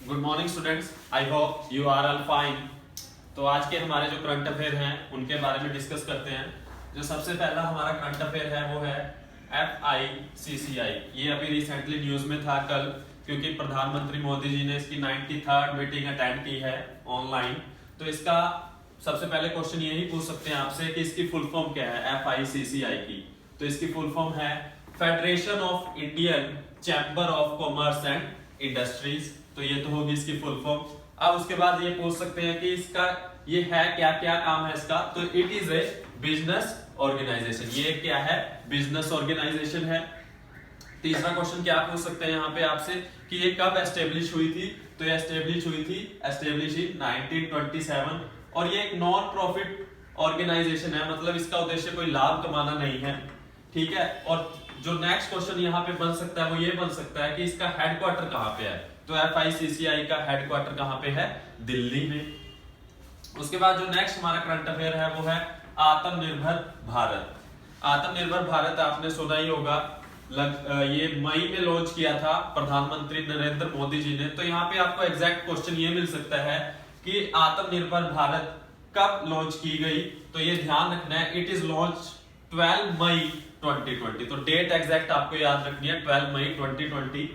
Good morning students, I hope you are all fine. तो आज के हमारे जो करंट अफेयर हैं उनके बारे में डिस्कस करते हैं। जो सबसे पहला हमारा करंट अफेयर है वो है FICCI। ये अभी रिसेंटली न्यूज में था कल, क्योंकि प्रधानमंत्री मोदी जी ने इसकी 93rd मीटिंग अटेंड की है ऑनलाइन। तो इसका सबसे पहले क्वेश्चन यही पूछ सकते हैं आपसे कि इसकी फुल फॉर्म क्या है FICCI की। तो इसकी फुल फॉर्म है federation of Indian chamber of commerce and industries. तो ये तो होगी इसकी फुल फॉर्म। अब उसके बाद ये पूछ सकते हैं कि इसका ये है क्या, क्या काम है इसका। तो it is a business organisation. ये क्या है? बिजनेस ऑर्गेनाइजेशन है। तीसरा क्वेश्चन क्या पूछ सकते हैं यहाँ पे आपसे कि ये कब एस्टेब्लिश हुई थी। तो ये एस्टेब्लिश हुई थी इन 1927 और ये एक नॉन प्रॉफिट ऑर्गेनाइजेशन है, मतलब इसका उद्देश्य कोई लाभ कमाना नहीं है, ठीक है। और जो नेक्स्ट क्वेश्चन यहाँ पे बन सकता है वो ये बन सकता है कि इसका हेडक्वार्टर कहाँ पे है। तो FICCI का हेडक्वार्टर कहाँ पे है? दिल्ली में। उसके बाद जो नेक्स्ट हमारा करंट अफेयर है वो है आत्मनिर्भर भारत। आत्मनिर्भर भारत आपने सुना ही होगा, ये मई में लॉन्च किया था प्रधानमंत्री नरेंद्र मोदी जी ने। तो यहाँ पे आपको एग्जैक्ट क्वेश्चन ये मिल सकता है कि आत्मनिर्भर भारत कब लॉन्च की गई। तो ये ध्यान रखना है, इट इज लॉन्च 12 मई 2020। तो डेट एग्जैक्ट आपको याद रखनी है, 12 मई 2020।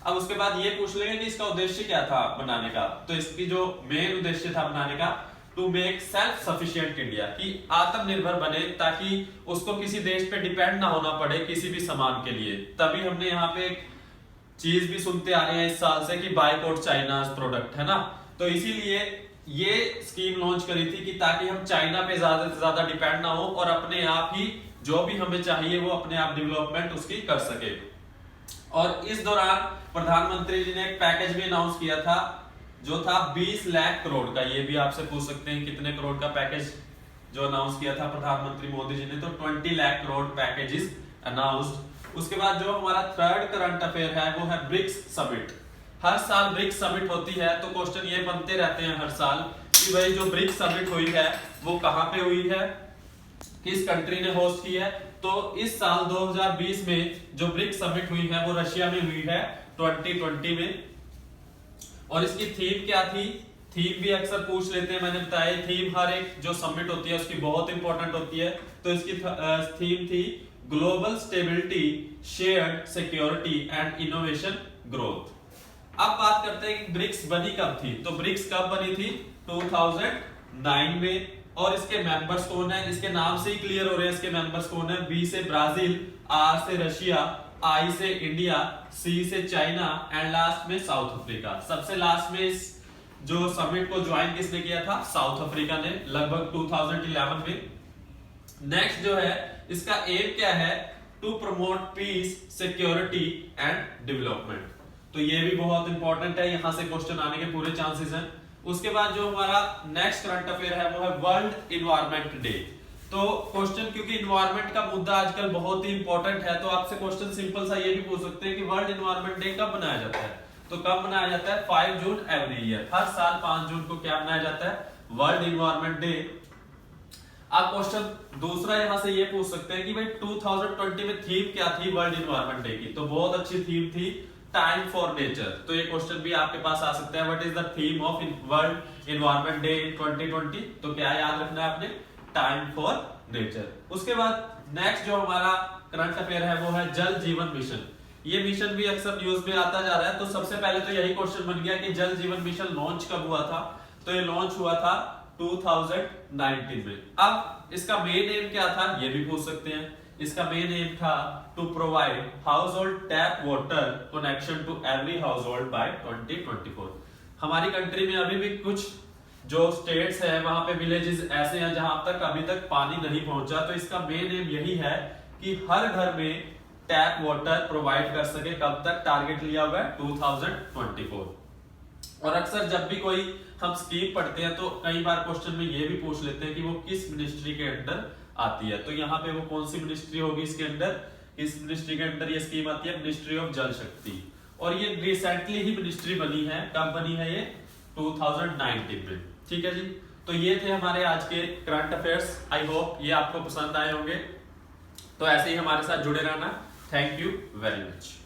अब उसके बाद ये पूछ लेंगे कि इसका उद्देश्य क्या था बनाने का। तो इसकी जो मेन उद्देश्य था बनाने का, to make self sufficient India, कि आत्मनिर्भर बने ताकि उसको किसी देश पे डिपेंड ना होना पड़े किसी भी सामान के लिए। तभी हमने यहाँ पे एक चीज भी सुनते आ रहे हैं इस साल से कि बायकॉट चाइना's प्रोडक्ट, है ना। तो इसीलिए ये स्कीम लॉन्च करी थी कि ताकि हम चाइना पे ज्यादा से ज्यादा डिपेंड ना हो और अपने आप ही जो भी हमें चाहिए वो अपने आप डेवलपमेंट उसकी कर सके। और इस दौरान प्रधानमंत्री जी ने एक पैकेज भी अनाउंस किया था जो था 20 लाख करोड़ का। ये भी आपसे पूछ सकते हैं कितने करोड़ का पैकेज जो अनाउंस किया था प्रधानमंत्री मोदी जी ने। तो 20 lakh crore package is announced. उसके बाद जो हमारा थर्ड करंट अफेयर है वो है ब्रिक्स समिट। हर साल ब्रिक्स समिट होती है, तो क्वेश्चन ये बनते रहते हैं हर साल कि भाई जो ब्रिक्स समिट हुई है वो कहां पे हुई है, किस कंट्री ने होस्ट की है। तो इस साल 2020 में जो ब्रिक्स समिट हुई है वो रशिया में हुई है 2020 में। और इसकी थीम क्या थी? थीम भी अक्सर पूछ लेते हैं, मैंने बताया थीम हर एक जो समिट होती है उसकी बहुत इंपॉर्टेंट होती है। तो इसकी थीम थी global stability, shared security and innovation growth. अब बात करते हैं कि ब्रिक्स बनी कब थी। तो ब्रिक्स कब बनी थी? 2009 में। और इसके मेंबर्स कौन है? इसके नाम से ही क्लियर हो रहे हैं इसके मेंबर्स कौन है। B से ब्राजील, R से रशिया, I से इंडिया, C से चाइना एंड लास्ट में साउथ अफ्रीका। सबसे लास्ट में इस जो समिट को ज्वाइन किसने किया था? साउथ अफ्रीका ने, लगभग 2011 में। नेक्स्ट जो है इसका एम क्या है? To promote peace, security and development. तो ये भी बहुत इंपॉर्टेंट है, यहां से क्वेश्चन आने के पूरे चांसेस हैं। उसके बाद जो हमारा नेक्स्ट करंट अफेयर है वो है वर्ल्ड इन्वायरमेंट डे। तो क्वेश्चन, क्योंकि इन्वायरमेंट का मुद्दा आजकल बहुत ही इंपॉर्टेंट है, तो आपसे क्वेश्चन सिंपल सा ये भी पूछ सकते हैं कि वर्ल्ड इन्वायरमेंट डे कब मनाया जाता है। तो कब मनाया जाता है? 5 जून एवरी ईयर। हर साल 5 जून को क्या मनाया जाता है? World environment day. अब क्वेश्चन दूसरा यहां से ये पूछ सकते हैं कि भाई 2020 में थीम क्या थी वर्ल्ड इन्वायरमेंट डे की। तो बहुत अच्छी थीम थी, टाइम फॉर नेचर। तो ये क्वेश्चन भी आपके पास आ सकता है, what is the theme of world environment day in 2020। तो क्या याद रखना है आपने? Time for nature. उसके बाद नेक्स्ट जो हमारा करंट अफेयर है वो है जल जीवन मिशन। ये मिशन भी अक्सर न्यूज में आता जा रहा है। तो सबसे पहले तो यही क्वेश्चन बन गया कि जल जीवन मिशन लॉन्च कब हुआ था। तो ये लॉन्च हुआ था 2019 में। अब इसका मेन एम क्या था ये भी पूछ सकते हैं। इसका मेन एम था to provide household tap water connection to every household by 2024। हमारी कंट्री में अभी भी कुछ जो स्टेट्स है वहां पे विलेजेस ऐसे हैं जहां तक अभी तक पानी नहीं पहुंचा। तो इसका मेन एम यही है कि हर घर में टैप वाटर प्रोवाइड कर सके। कब तक टारगेट लिया हुआ है? 2024। और अक्सर जब भी कोई हम स्कीम पढ़ते हैं तो कई बार क्वेश्चन में ये भी पूछ लेते हैं कि वो किस मिनिस्ट्री के अंडर आती है। तो यहाँ पे वो कौन सी मिनिस्ट्री होगी इसके अंदर? इस मिनिस्ट्री के अंदर ये स्कीम आती है मिनिस्ट्री ऑफ जल शक्ति। और ये रिसेंटली ही मिनिस्ट्री बनी है। कब बनी है ये? 2019 में। ठीक है जी। तो ये थे हमारे आज के करंट अफेयर्स। आई होप ये आपको पसंद आए होंगे। तो ऐसे ही हमारे साथ जुड़े रहना। Thank you very much.